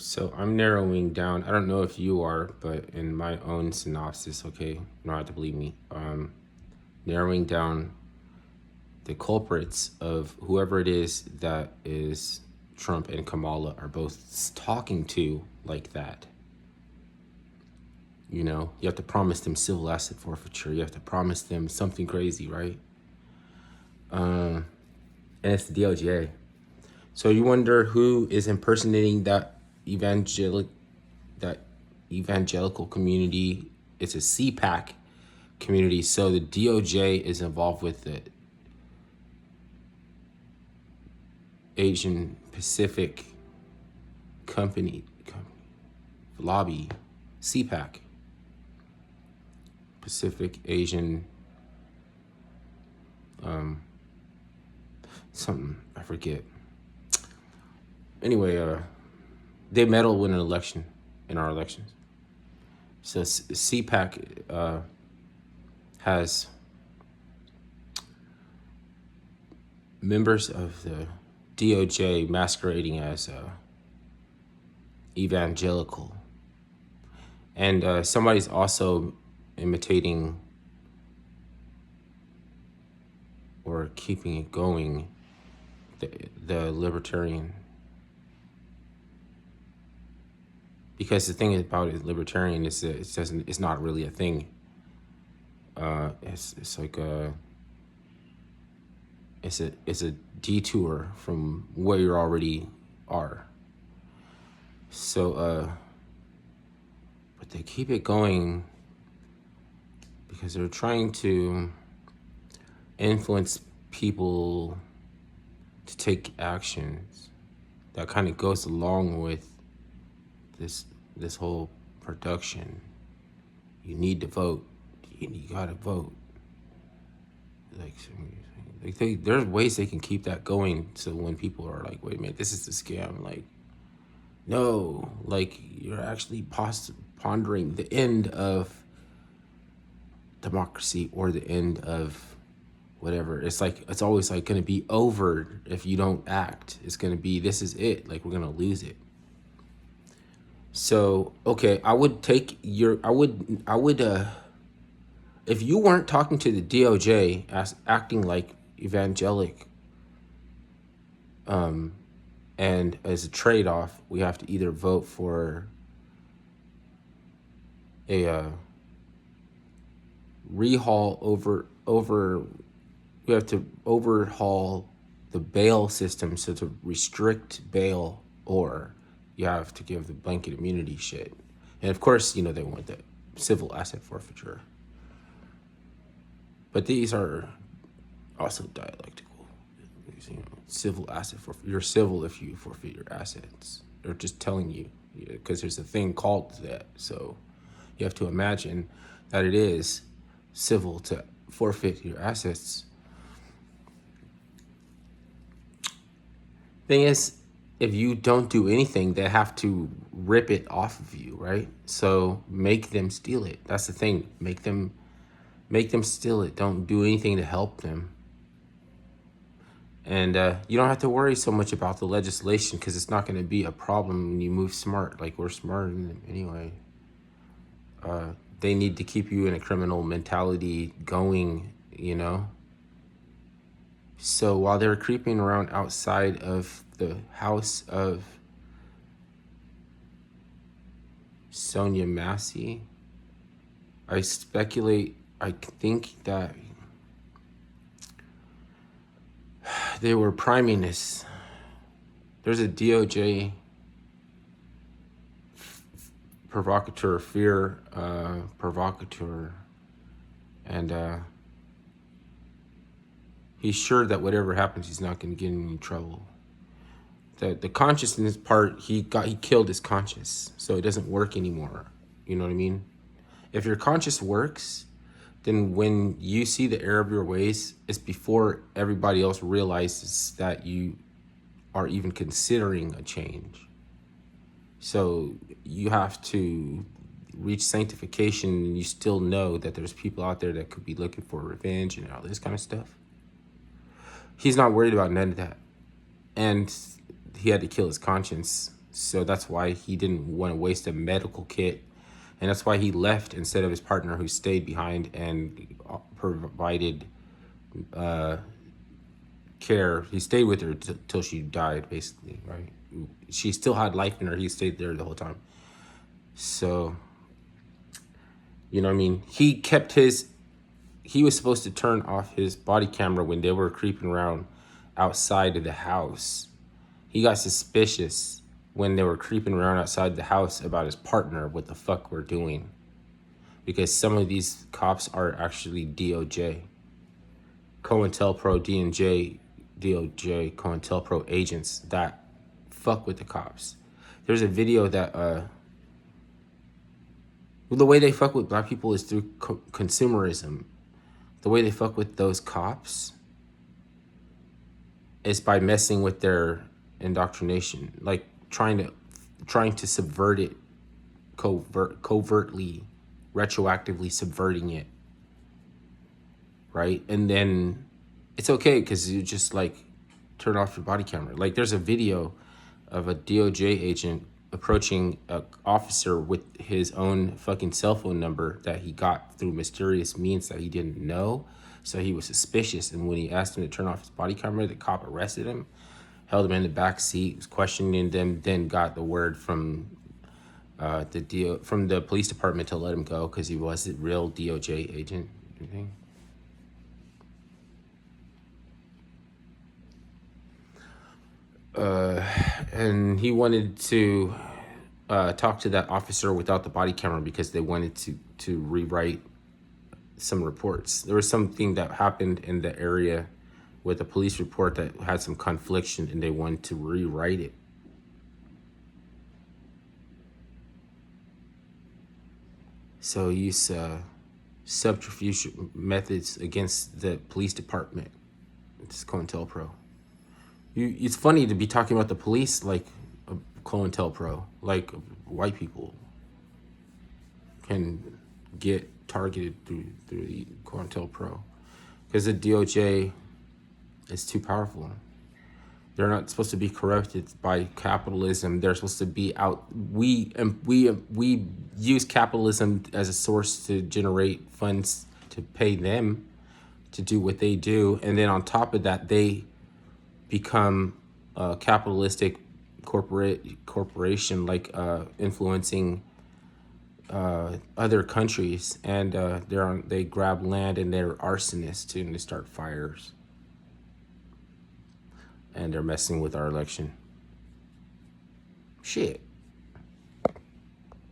So I'm narrowing down. I don't know if you are, but in my own synopsis, okay, you don't have to believe me. Narrowing down the culprits of whoever it is that is Trump and Kamala are both talking to like that. You know, you have to promise them civil asset forfeiture. You have to promise them something crazy, right? And it's the DOJ. So you wonder who is impersonating that evangelical community. It's a CPAC community. So the DOJ is involved with the Asian Pacific company lobby, CPAC, Pacific Asian something, I forget. Anyway, they meddle in an election, in our elections. So CPAC has members of the DOJ masquerading as evangelical. And somebody's also imitating or keeping it going the libertarian. Because the thing about it, libertarian is that it's not really a thing. It's like it's a detour from where you already are. So but they keep it going because they're trying to influence people to take actions that kind of goes along with this whole production. You need to vote. You gotta vote. There's ways they can keep that going. So when people are like, "Wait a minute, this is a scam," like, no, like you're actually pondering the end of democracy or the end of whatever. It's like it's always like going to be over if you don't act. It's going to be this is it. Like we're going to lose it. So okay, I would if you weren't talking to the DOJ as acting like evangelic, and as a trade-off, we have to either vote for a rehaul over we have to overhaul the bail system so to restrict bail, or you have to give the blanket immunity shit. And of course, you know, they want the civil asset forfeiture. But these are also dialectical. You know, civil asset forfeiture. You're civil if you forfeit your assets. They're just telling you, because there's a thing called that. So you have to imagine that it is civil to forfeit your assets. Thing is, if you don't do anything, they have to rip it off of you, right? So make them steal it. That's the thing. Make them steal it. Don't do anything to help them. And you don't have to worry so much about the legislation because it's not going to be a problem when you move smart. Like we're smart anyway. They need to keep you in a criminal mentality going, you know? So while they're creeping around outside of the house of Sonia Massey, I think that they were priming this. There's a DOJ provocateur, provocateur, and he's sure that whatever happens, he's not going to get in any trouble. The consciousness part, he killed his conscience, so it doesn't work anymore. You know what I mean? If your conscience works, then when you see the error of your ways, it's before everybody else realizes that you are even considering a change. So you have to reach sanctification, and you still know that there's people out there that could be looking for revenge and all this kind of stuff. He's not worried about none of that. And he had to kill his conscience. So that's why he didn't want to waste a medical kit. And that's why he left instead of his partner, who stayed behind and provided care. He stayed with her till she died, basically, right? She still had life in her. He stayed there the whole time. So, you know what I mean? He was supposed to turn off his body camera when they were creeping around outside of the house. He got suspicious when they were creeping around outside the house about his partner, what the fuck we're doing. Because some of these cops are actually DOJ. COINTELPRO, DOJ, COINTELPRO agents that fuck with the cops. There's a video that, the way they fuck with black people is through consumerism. The way they fuck with those cops is by messing with their indoctrination, like trying to subvert it, covertly, retroactively subverting it, right? And then it's okay because you just like turn off your body camera. Like there's a video of a DOJ agent approaching an officer with his own fucking cell phone number that he got through mysterious means that he didn't know. So he was suspicious, and when he asked him to turn off his body camera, the cop arrested him, held him in the back seat, was questioning them, then got the word from the police department to let him go because he was a real DOJ agent. And he wanted to talk to that officer without the body camera because they wanted to rewrite some reports. There was something that happened in the area with a police report that had some confliction, and they wanted to rewrite it. So he used subterfuge methods against the police department. It's COINTELPRO. It's funny to be talking about the police like a COINTELPRO, like white people can get targeted through the COINTELPRO because the DOJ is too powerful. They're not supposed to be corrupted by capitalism. They're supposed to be out. We use capitalism as a source to generate funds to pay them to do what they do, and then on top of that, they become a capitalistic corporation, like influencing other countries, and they grab land and they're arsonists too, and they start fires, and they're messing with our election. Shit.